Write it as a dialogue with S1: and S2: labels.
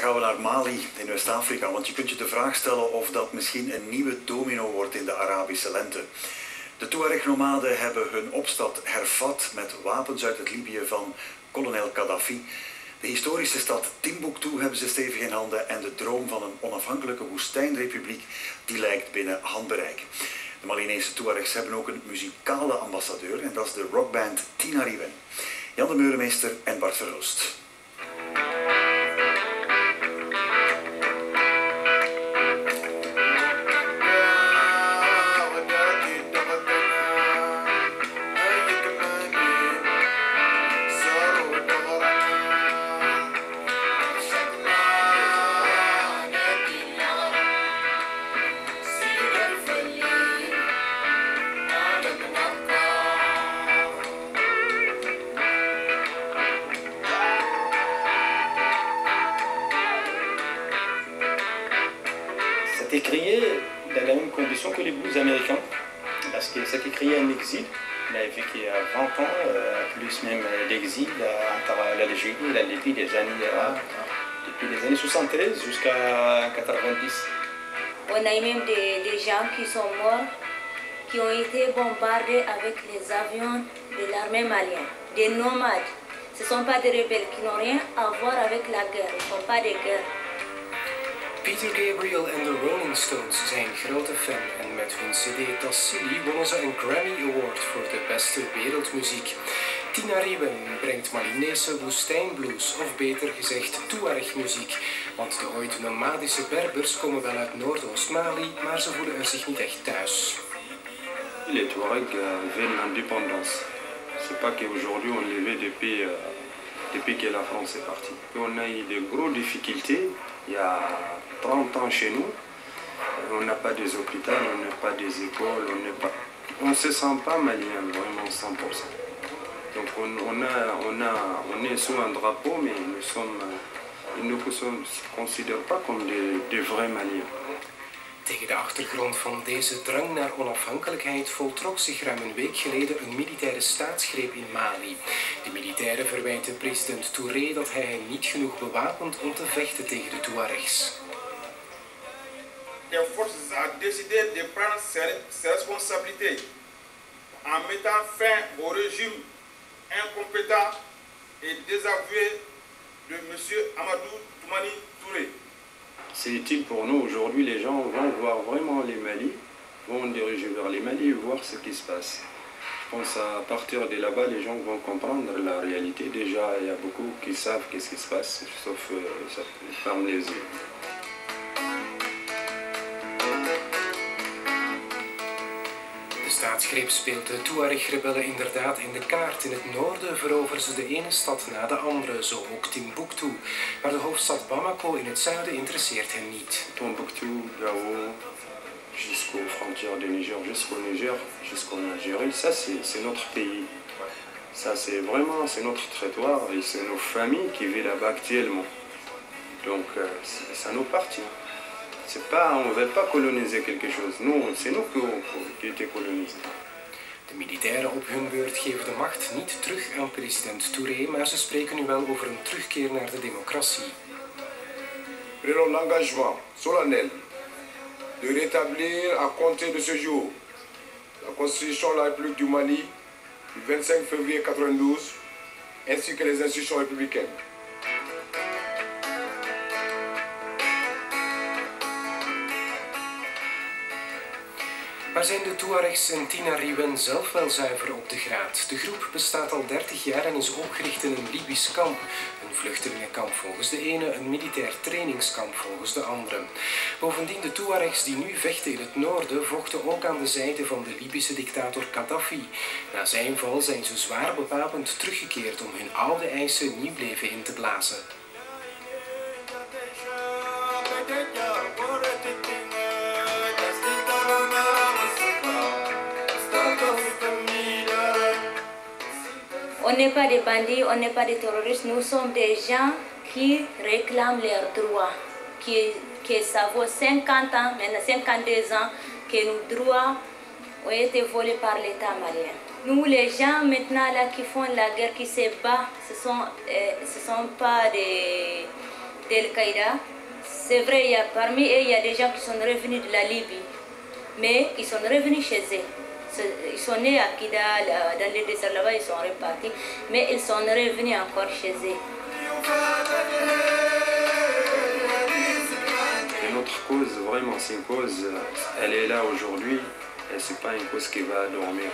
S1: gaan we naar Mali in West-Afrika, want je kunt je de vraag stellen of dat misschien een nieuwe domino wordt in de Arabische lente. De Tuareg-nomaden hebben hun opstand hervat met wapens uit het Libië van kolonel Gaddafi. De historische stad Timbuktu hebben ze stevig in handen en de droom van een onafhankelijke woestijnrepubliek die lijkt binnen handbereik. De Malinese Tuaregs hebben ook een muzikale ambassadeur en dat is de rockband Tinariwen. Jan de Meulemeester en Bart Verhulst.
S2: C'était créé dans la même condition que les blues américains, parce que c'était créé en exil. Il a vécu 20 ans, plus même l'exil entre l'Algérie et la Libye depuis les années 73 jusqu'à 90.
S3: On a même des gens qui sont morts, qui ont été bombardés avec les avions de l'armée malienne, des nomades. Ce ne sont pas des rebelles qui n'ont rien à voir avec la guerre, ils ne font pas de guerre.
S4: Peter Gabriel en de Rolling Stones zijn grote fan en met hun cd Tassili wonnen ze een Grammy Award voor de beste wereldmuziek. Tinariwen brengt Malinese woestijnblues, of beter gezegd Tuareg-muziek, want de ooit nomadische Berbers komen wel uit Noordoost-Mali, maar ze voelen er zich niet echt thuis.
S5: Les Touaregs veulent l'indépendance. C'est pas qu'aujourd'hui on les veut depuis que la France est partie. On a eu de grosses difficultés il y a 30 ans chez nous. On n'a pas des hôpitaux, on n'a pas des écoles, on ne se sent pas malien vraiment 100%. Donc on est sous un drapeau, mais ils ne nous considèrent pas comme des vrais Maliens.
S4: Tegen de achtergrond van deze drang naar onafhankelijkheid voltrok zich ruim een week geleden een militaire staatsgreep in Mali. De militairen verwijten president Touré dat hij hen niet genoeg bewapent om te vechten tegen de Tuaregs.
S6: Les forces ont décidé de prendre ses responsabilités en mettant fin au régime incompétent et désavoué de M. Amadou Toumani Touré.
S5: C'est utile pour nous aujourd'hui, les gens vont voir vraiment les Mali, vont diriger vers les Mali et voir ce qui se passe. Je pense à partir de là-bas, les gens vont comprendre la réalité. Déjà, il y a beaucoup qui savent qu'est-ce qui se passe, sauf ça ferme les yeux.
S4: De staatsgreep speelt de Tuareg-rebellen inderdaad in de kaart. In het noorden veroveren ze de ene stad na de andere, zo ook Timbuktu. Maar de hoofdstad Bamako in het zuiden interesseert hen niet.
S5: Timbuktu, Gao, jusqu'aux frontières du Niger, jusqu'en Algérie, ça c'est notre pays. Ça c'est vraiment notre territoire et c'est nos familles qui vivent là-bas actuellement. Donc ça nous appartient. On ne veut pas coloniser quelque chose. C'est nous qui étaient colonisés.
S4: De militairen op hun beurt geven de macht niet terug aan president Touré, maar ze spreken nu wel over een terugkeer naar de democratie.
S7: Prenons l'engagement solennel de rétablir à compter de ce jour la Constitution de la République du Mali du 25 février 1992 ainsi que les institutions républicaines.
S4: Maar zijn de Tuaregs en Tinariwen zelf wel zuiver op de graad? De groep bestaat al 30 jaar en is opgericht in een Libisch kamp. Een vluchtelingenkamp volgens de ene, een militair trainingskamp volgens de andere. Bovendien, de Tuaregs die nu vechten in het noorden vochten ook aan de zijde van de Libische dictator Gaddafi. Na zijn val zijn ze zwaar bewapend teruggekeerd om hun oude eisen nieuw leven in te blazen.
S3: On n'est pas des bandits, on n'est pas des terroristes, nous sommes des gens qui réclament leurs droits, que ça vaut 50 ans, maintenant 52 ans, que nos droits ont été volés par l'État malien. Nous, les gens maintenant là qui font la guerre, qui se battent, ce sont pas d'Al-Qaïda. C'est vrai, parmi eux, il y a des gens qui sont revenus de la Libye, mais ils sont revenus chez eux. Ils sont nés à Kidal, dans les déserts là-bas, ils sont repartis, mais ils sont revenus encore chez eux.
S5: Et notre cause, vraiment, c'est une cause, elle est là aujourd'hui, et c'est pas une cause qui va dormir.